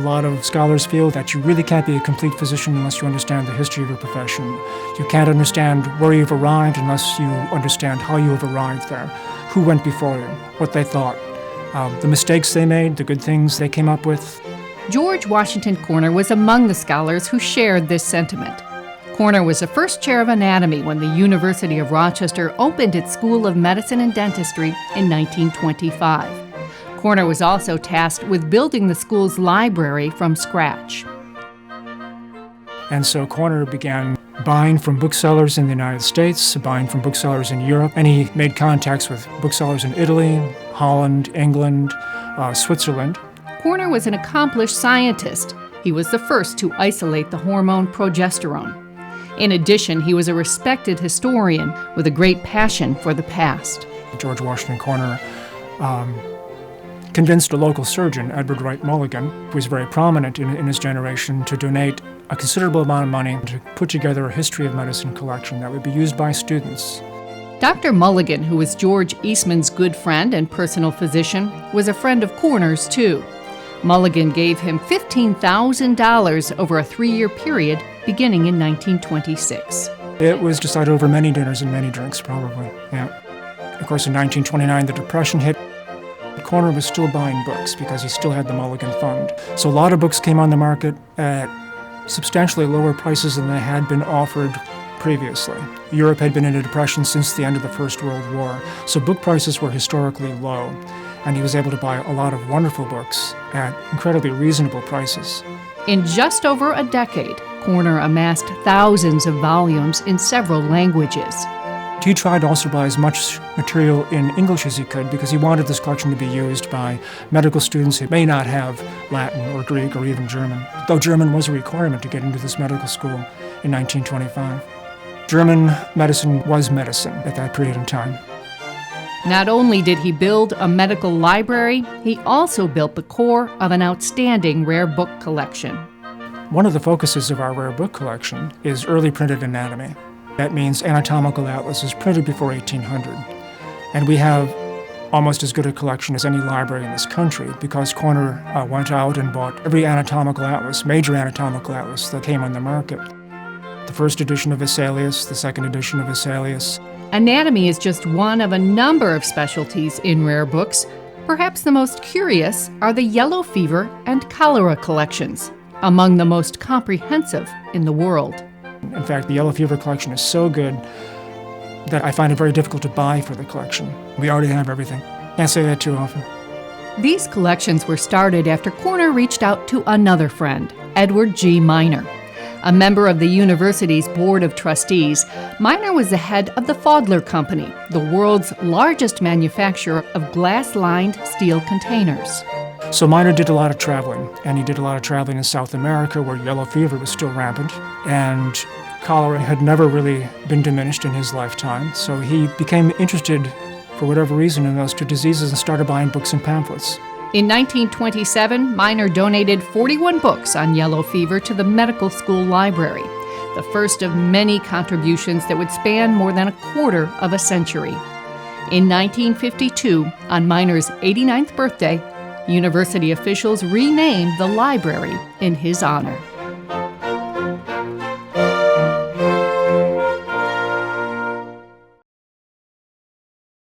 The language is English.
lot of scholars feel that you really can't be a complete physician unless you understand the history of your profession. You can't understand where you've arrived unless you understand how you have arrived there, who went before you, what they thought, the mistakes they made, the good things they came up with. George Washington Corner was among the scholars who shared this sentiment. Corner was the first chair of anatomy when the University of Rochester opened its School of Medicine and Dentistry in 1925. Corner was also tasked with building the school's library from scratch. And so Corner began buying from booksellers in the United States, buying from booksellers in Europe, and he made contacts with booksellers in Italy, Holland, England, Switzerland. Corner was an accomplished scientist. He was the first to isolate the hormone progesterone. In addition, he was a respected historian with a great passion for the past. George Washington Corner convinced a local surgeon, Edward Wright Mulligan, who was very prominent in his generation, to donate a considerable amount of money to put together a history of medicine collection that would be used by students. Dr. Mulligan, who was George Eastman's good friend and personal physician, was a friend of Corner's, too. Mulligan gave him $15,000 over a 3-year period beginning in 1926. It was decided over many dinners and many drinks, probably, yeah. Of course, in 1929, the Depression hit. Corner was still buying books because he still had the Mulligan Fund. So a lot of books came on the market at substantially lower prices than they had been offered previously. Europe had been in a depression since the end of the First World War, so book prices were historically low, and he was able to buy a lot of wonderful books at incredibly reasonable prices. In just over a decade, Corner amassed thousands of volumes in several languages. He tried to also buy as much material in English as he could because he wanted this collection to be used by medical students who may not have Latin or Greek or even German, though German was a requirement to get into this medical school in 1925. German medicine was medicine at that period in time. Not only did he build a medical library, he also built the core of an outstanding rare book collection. One of the focuses of our rare book collection is early printed anatomy. That means anatomical atlases printed before 1800. And we have almost as good a collection as any library in this country because Corner went out and bought every anatomical atlas, major anatomical atlas that came on the market. The first edition of Vesalius, the second edition of Vesalius. Anatomy is just one of a number of specialties in rare books. Perhaps the most curious are the yellow fever and cholera collections, among the most comprehensive in the world. In fact, the yellow fever collection is so good that I find it very difficult to buy for the collection. We already have everything. Can't say that too often. These collections were started after Corner reached out to another friend, Edward G. Miner. A member of the university's board of trustees, Miner was the head of the Fodler Company, the world's largest manufacturer of glass-lined steel containers. So Miner did a lot of traveling, and he did a lot of traveling in South America where yellow fever was still rampant, and cholera had never really been diminished in his lifetime. So he became interested, for whatever reason, in those two diseases and started buying books and pamphlets. In 1927, Miner donated 41 books on yellow fever to the medical school library, the first of many contributions that would span more than a quarter of a century. In 1952, on Miner's 89th birthday, university officials renamed the library in his honor.